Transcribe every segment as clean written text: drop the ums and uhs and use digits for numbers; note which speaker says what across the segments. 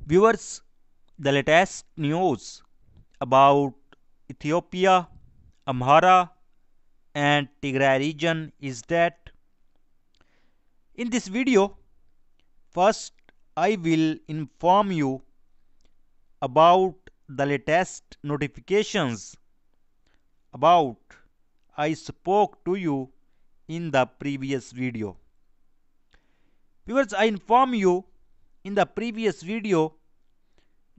Speaker 1: Viewers, the latest news about Ethiopia, Amhara, and Tigray region is that in this video, first I will inform you about the latest notifications about I spoke to you in the previous video. Viewers, I inform you in the previous video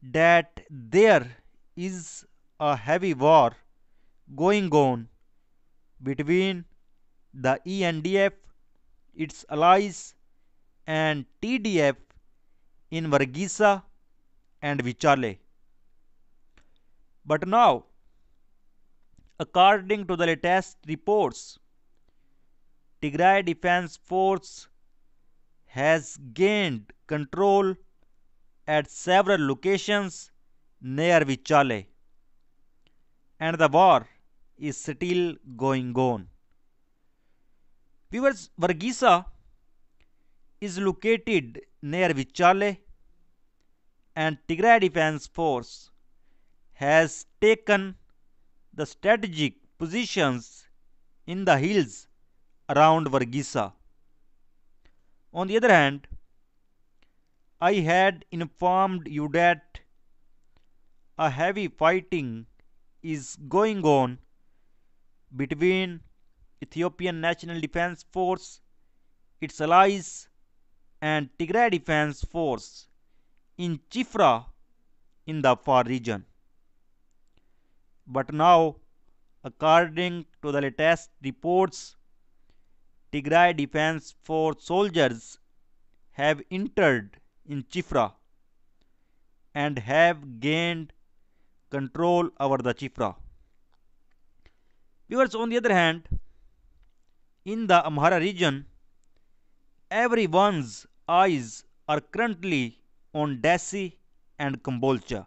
Speaker 1: that there is a heavy war going on between the ENDF, its allies, and TDF in Varghisa and Vichale. But now, according to the latest reports, Tigray Defense Force has gained control at several locations near Vichale, and the war is still going on. Viewers, Varghisa is located near Vichale, and Tigray Defense Force has taken the strategic positions in the hills around Varghisa. On the other hand, I had informed you that a heavy fighting is going on between Ethiopian National Defense Force, its allies, and Tigray Defense Force in Chifra in the Afar region. But now, according to the latest reports, Tigray Defense Force soldiers have entered in Chifra and have gained control over the Chifra. Viewers, on the other hand, in the Amhara region, everyone's eyes are currently on Dessie and Kombolcha,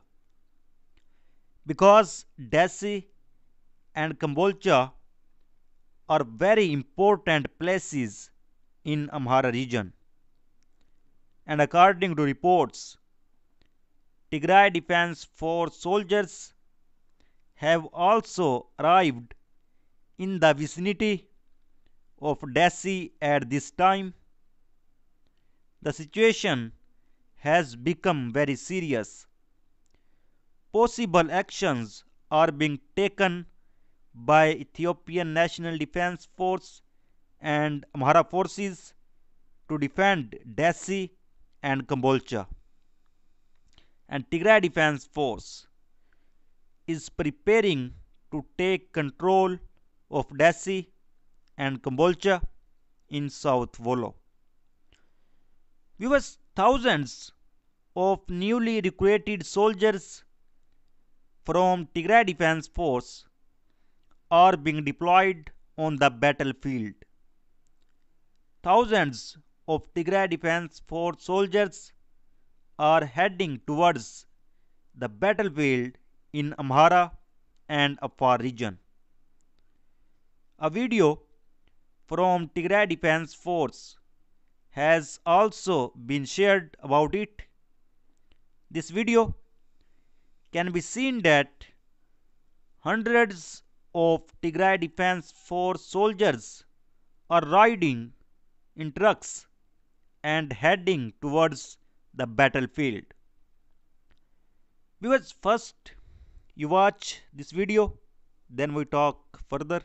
Speaker 1: because Dessie and Kombolcha are very important places in Amhara region. And according to reports, Tigray Defense Force soldiers have also arrived in the vicinity of Dessie at this time. The situation has become very serious. Possible actions are being taken by Ethiopian National Defense Force and Amhara forces to defend Dessie and Kombolcha. And Tigray Defense Force is preparing to take control of Dessie and Kombolcha in South Wollo. Viewers, thousands of newly recruited soldiers from Tigray Defense Force are being deployed on the battlefield. Thousands of Tigray Defense Force soldiers are heading towards the battlefield in Amhara and Afar region. A video from Tigray Defense Force has also been shared about it. This video can be seen that hundreds of Tigray Defense Force soldiers are riding in trucks and heading towards the battlefield. Viewers, first you watch this video, then we talk further.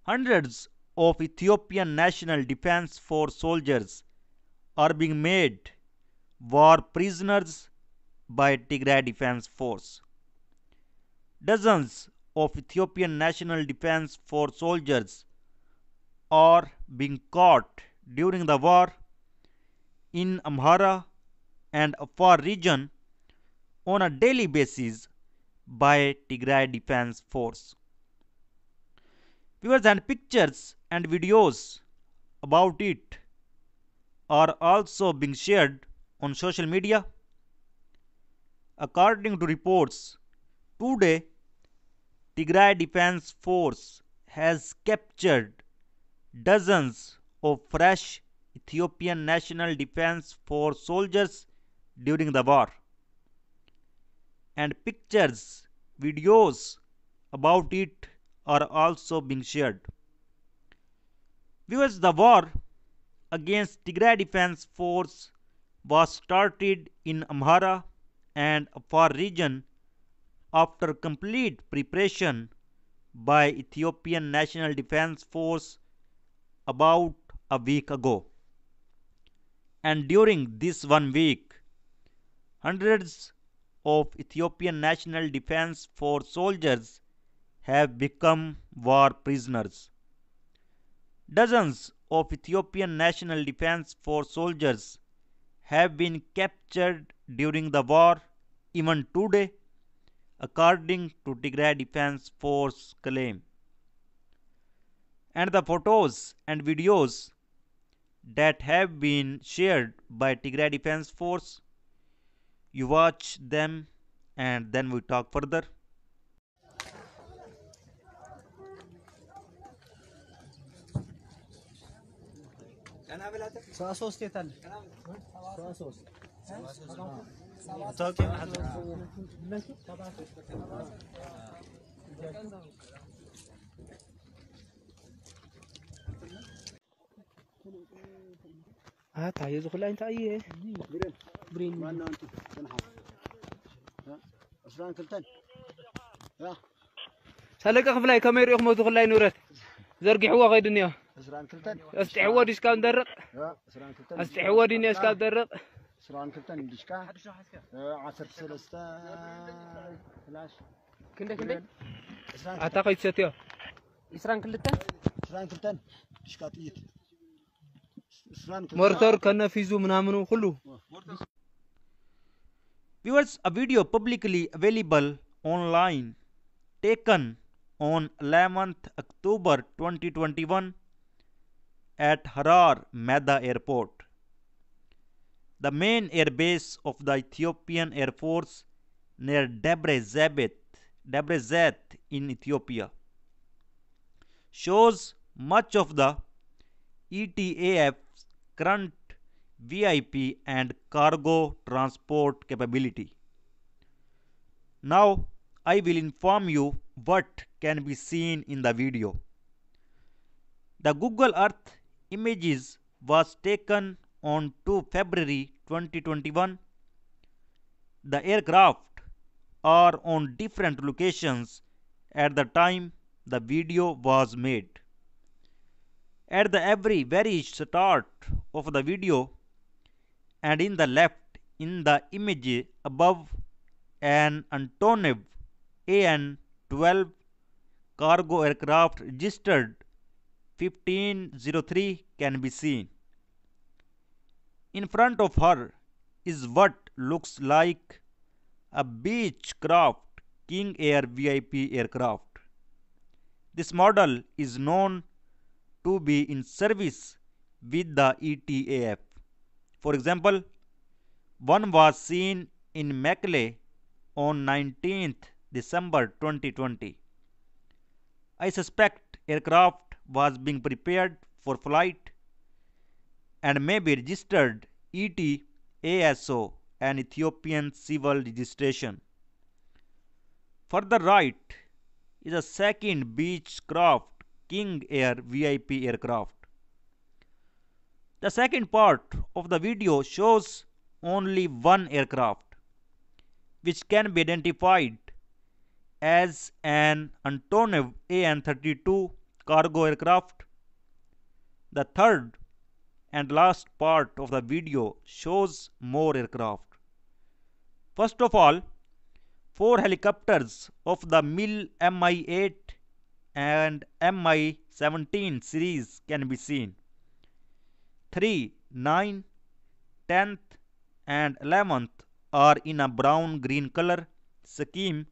Speaker 1: Hundreds of Ethiopian National Defense Force soldiers are being made war prisoners by Tigray Defense Force. Dozens of Ethiopian National Defense Force soldiers are being caught during the war in Amhara and Afar region on a daily basis by Tigray Defense Force. Viewers, and pictures and videos about it are also being shared on social media. According to reports, today Tigray Defense Force has captured dozens of fresh Ethiopian National Defense Force soldiers during the war. And pictures, videos about it are also being shared. Viewers, the war against Tigray Defense Force was started in Amhara and Afar region after complete preparation by Ethiopian National Defense Force about a week ago. And during this 1 week, hundreds of Ethiopian National Defense Force soldiers have become war prisoners. Dozens of Ethiopian National Defense Force soldiers have been captured during the war even today, according to Tigray Defense Force claim. And the photos and videos that have been shared by Tigray Defense Force, you watch them and then we talk further.
Speaker 2: تعالى يدخل انت ايه برين
Speaker 3: ما انت تنحف اسران كلتن يا
Speaker 2: سلك خفلاي كاميرا يخمو تخلاي نورت زرقحوا غيدنيا
Speaker 3: اسران كلتن
Speaker 2: استحوا ديسكاون درق
Speaker 3: يا اسران كلتن
Speaker 2: استحوا ديني اسكاون درق
Speaker 3: اسران كلتن ديشكا 10 3 فلاش
Speaker 2: كنده
Speaker 3: اسران
Speaker 2: اعتقد ستيو اسران كلتن
Speaker 3: ديشكا طيت
Speaker 2: مرتر كنا فيزو منامنو كله.
Speaker 1: Viewers, a video publicly available online taken on 11th October 2021 at Harar Meda Airport, the main air base of the Ethiopian Air Force near Debre Zayt in Ethiopia, shows much of the ETAF's current VIP and cargo transport capability. Now I will inform you what can be seen in the video. The Google Earth images was taken on 2 February 2021. The aircraft are on different locations at the time the video was made. At the very start of the video and in the left in the image above, an Antonov AN-12 cargo aircraft registered 1503 can be seen. In front of her is what looks like a Beechcraft King Air VIP aircraft. This model is known to be in service with the ETAF. For example, one was seen in Mekelle on 19th December 2020. I suspect aircraft was being prepared for flight and may be registered ETASO and Ethiopian civil registration. Further right is a second Beechcraft King Air VIP aircraft. The second part of the video shows only one aircraft, which can be identified as an Antonov AN-32 cargo aircraft. The third and last part of the video shows more aircraft. First of all, 4 helicopters of the MiL Mi-8 and Mi-17 series can be seen. 3, 9, 10th and 11th are in a brown-green color scheme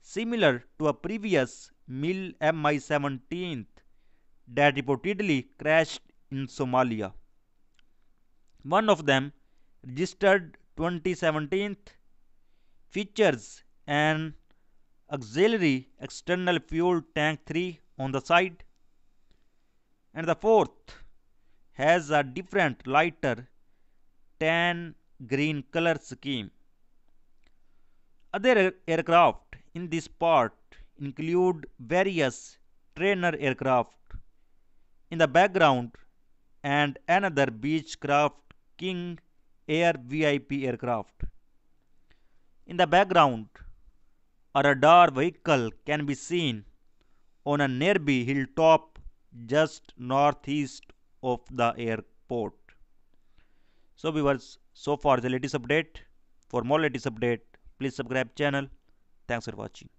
Speaker 1: similar to a previous MiL Mi-17 that reportedly crashed in Somalia. One of them, registered 2017, features an auxiliary external fuel tank 3 on the side, and the fourth has a different lighter tan green color scheme. Other aircraft in this part include various trainer aircraft in the background and another Beechcraft King Air VIP aircraft. In the background, a radar vehicle can be seen on a nearby hilltop just northeast of the airport. So viewers, so far the latest update. For more latest update, please subscribe channel. Thanks for watching.